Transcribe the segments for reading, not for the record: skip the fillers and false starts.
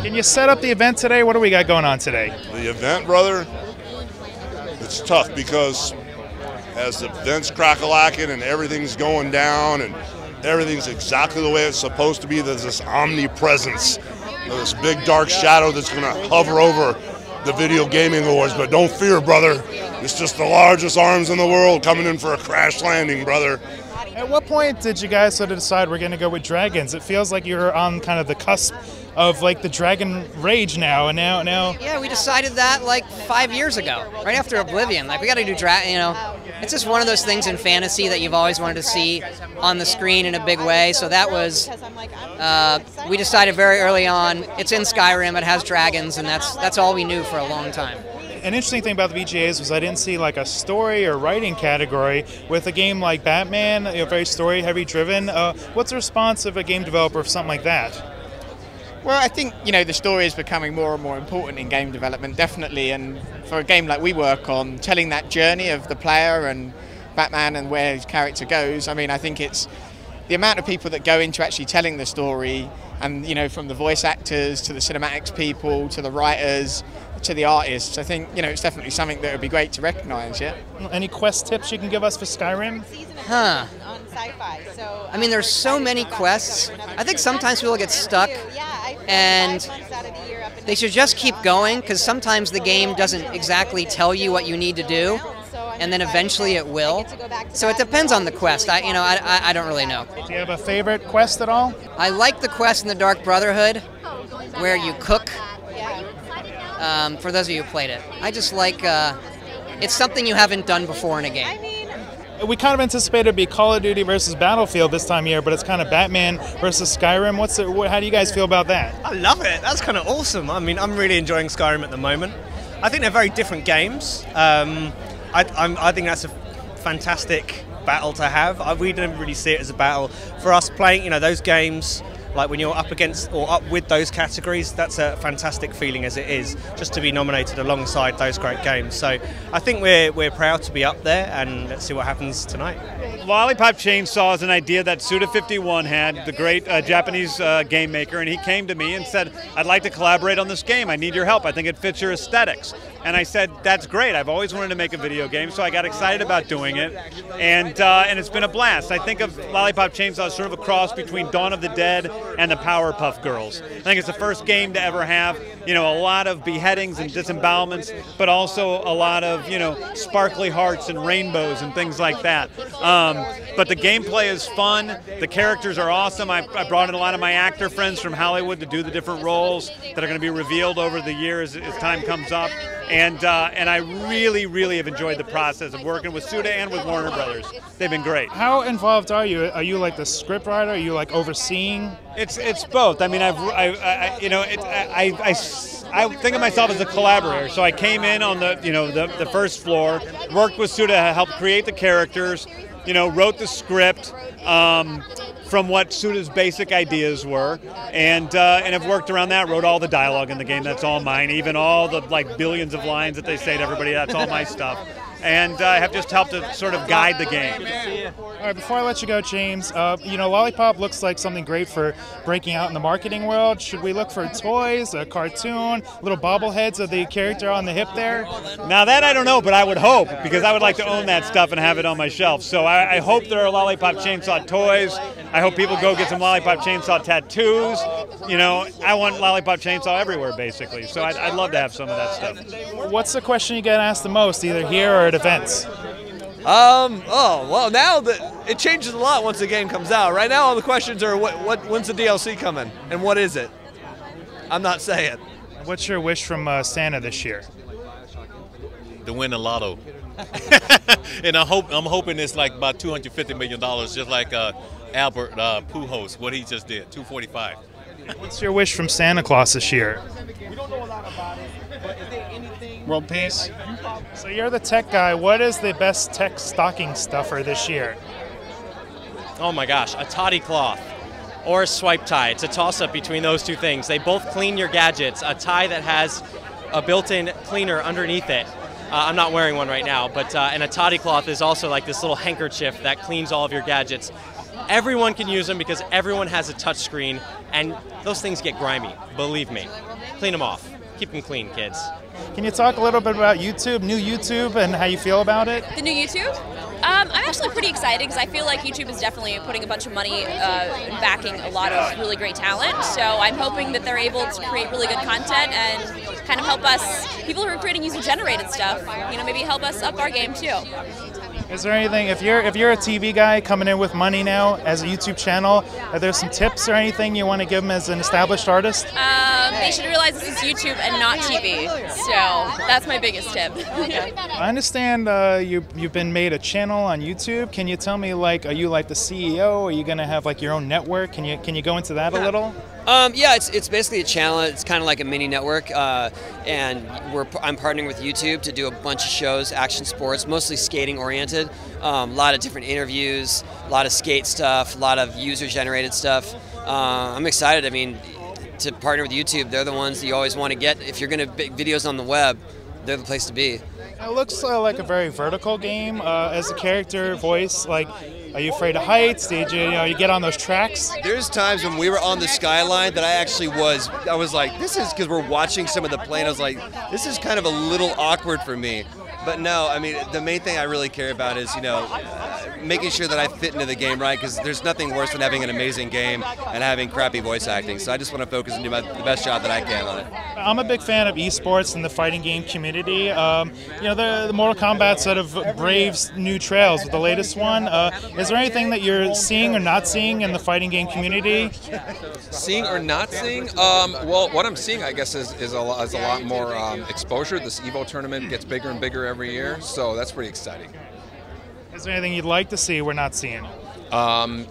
Can you set up the event today? What do we got going on today? The event, brother, it's tough because as the event's crack-a-lacking and everything's going down and everything's exactly the way it's supposed to be, there's this omnipresence, this big dark shadow that's going to hover over the Video Gaming Awards. But don't fear, brother. It's just the largest arms in the world coming in for a crash landing, brother. At what point did you guys sort of decide we're going to go with dragons? It feels like you're on kind of the cusp of like the dragon rage now, and now. Yeah, we decided that like 5 years ago, right after Oblivion. Like we got to do you know, it's just one of those things in fantasy that you've always wanted to see on the screen in a big way. So that was, we decided very early on. It's in Skyrim. It has dragons, and that's all we knew for a long time. An interesting thing about the VGAs was I didn't see like a story or writing category with a game like Batman, you know, very story heavy driven. What's the response of a game developer for something like that? Well, I think, you know, the story is becoming more and more important in game development, definitely. And for a game like we work on, telling that journey of the player and Batman and where his character goes, I mean, I think it's the amount of people that go into actually telling the story, and, you know, from the voice actors to the cinematics people to the writers to the artists, I think, you know, it's definitely something that would be great to recognise, yeah. Any quest tips you can give us for Skyrim? Huh. I mean, there's so many quests. I think sometimes people get stuck, and they should just keep going, because sometimes the game doesn't exactly tell you what you need to do, and then eventually it will. So it depends on the quest. I don't really know. Do you have a favorite quest at all? I like the quest in the Dark Brotherhood, where you cook. For those of you who played it, I just like it's something you haven't done before in a game. We kind of anticipated it'd be Call of Duty versus Battlefield this time of year, but it's kind of Batman versus Skyrim. How do you guys feel about that? I love it. That's kind of awesome. I mean, I'm really enjoying Skyrim at the moment. I think they're very different games. I think that's a fantastic battle to have. We don't really see it as a battle. For us playing, you know, those games, like when you're up against or up with those categories, that's a fantastic feeling as it is, just to be nominated alongside those great games. So I think we're proud to be up there, and let's see what happens tonight. Lollipop Chainsaw is an idea that Suda51 had, the great Japanese game maker, and he came to me and said, I'd like to collaborate on this game. I need your help. I think it fits your aesthetics. And I said, that's great. I've always wanted to make a video game, so I got excited about doing it. And it's been a blast. I think of Lollipop Chainsaw as sort of a cross between Dawn of the Dead and the Powerpuff Girls. I think it's the first game to ever have, you know, a lot of beheadings and disembowelments, but also a lot of, you know, sparkly hearts and rainbows and things like that. But the gameplay is fun. The characters are awesome. I brought in a lot of my actor friends from Hollywood to do the different roles that are going to be revealed over the years as time comes up. And I really, really have enjoyed the process of working with Suda and with Warner Brothers. They've been great. How involved are you? Are you like the script writer? Are you like overseeing? It's both. I mean, I think of myself as a collaborator. So I came in on the first floor, worked with Suda to help create the characters, you know, wrote the script from what Suda's basic ideas were, and have worked around that, wrote all the dialogue in the game. That's all mine, even all the like billions of lines that they say to everybody, that's all my stuff. And I have just helped to sort of guide the game. All right, before I let you go, James, you know, Lollipop looks like something great for breaking out in the marketing world. Should we look for toys, a cartoon, little bobbleheads of the character on the hip there? Now that I don't know, but I would hope, because I would like to own that stuff and have it on my shelf. So I hope there are Lollipop Chainsaw toys. I hope people go get some Lollipop Chainsaw tattoos. You know, I want Lollipop Chainsaw everywhere, basically. So I'd love to have some of that stuff. What's the question you get asked the most, either here or at events? Oh, well, now it changes a lot once the game comes out. Right now, all the questions are, when's the DLC coming? And what is it? I'm not saying. What's your wish from Santa this year? To win the lotto. And I'm hoping it's like about $250 million, just like Albert Pujols, what he just did, 245. What's your wish from Santa Claus this year? We don't know a lot about it, but is there anything? World peace. So you're the tech guy. What is the best tech stocking stuffer this year? Oh my gosh, a toddy cloth or a swipe tie. It's a toss-up between those two things. They both clean your gadgets. A tie that has a built-in cleaner underneath it. I'm not wearing one right now, but and a toddy cloth is also like this little handkerchief that cleans all of your gadgets. Everyone can use them because everyone has a touch screen, and those things get grimy, believe me. clean them off. Keep them clean, kids. Can you talk a little bit about YouTube, new YouTube, and how you feel about it? The new YouTube? I'm actually pretty excited because I feel like YouTube is definitely putting a bunch of money and backing a lot of really great talent. So I'm hoping that they're able to create really good content and kind of help us, people who are creating user-generated stuff, maybe help us up our game too. Is there anything, if you're a TV guy coming in with money now as a YouTube channel, are there some tips or anything you want to give them as an established artist? They should realize this is YouTube and not TV, so that's my biggest tip. I understand you've been made a channel on YouTube. Can you tell me, like, are you like the CEO? Are you going to have like your own network? Can you go into that a little? Yeah, it's basically a channel. It's kind of like a mini network, and I'm partnering with YouTube to do a bunch of shows, action sports, mostly skating oriented. A lot of different interviews, a lot of skate stuff, a lot of user generated stuff. I'm excited. I mean, to partner with YouTube, they're the ones that you always want to get. If you're going to make videos on the web, they're the place to be. It looks like a very vertical game. As a character voice, like, are you afraid of heights? Did you get on those tracks? There's times when we were on the skyline that I was like, this is, because we're watching some of the plane, I was like, this is kind of a little awkward for me. But no, I mean, the main thing I really care about is, making sure that I fit into the game right, because there's nothing worse than having an amazing game and having crappy voice acting. So I just want to focus and do the best job that I can on it. I'm a big fan of esports and the fighting game community. The Mortal Kombat sort of braves new trails with the latest one. Is there anything that you're seeing or not seeing in the fighting game community? Seeing or not seeing? Well, what I'm seeing, I guess, is a lot more exposure. This EVO tournament gets bigger and bigger every year, so that's pretty exciting. Is there anything you'd like to see we're not seeing?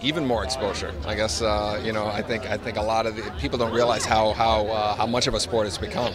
Even more exposure. I guess I think a lot of the people don't realize how much of a sport it's become.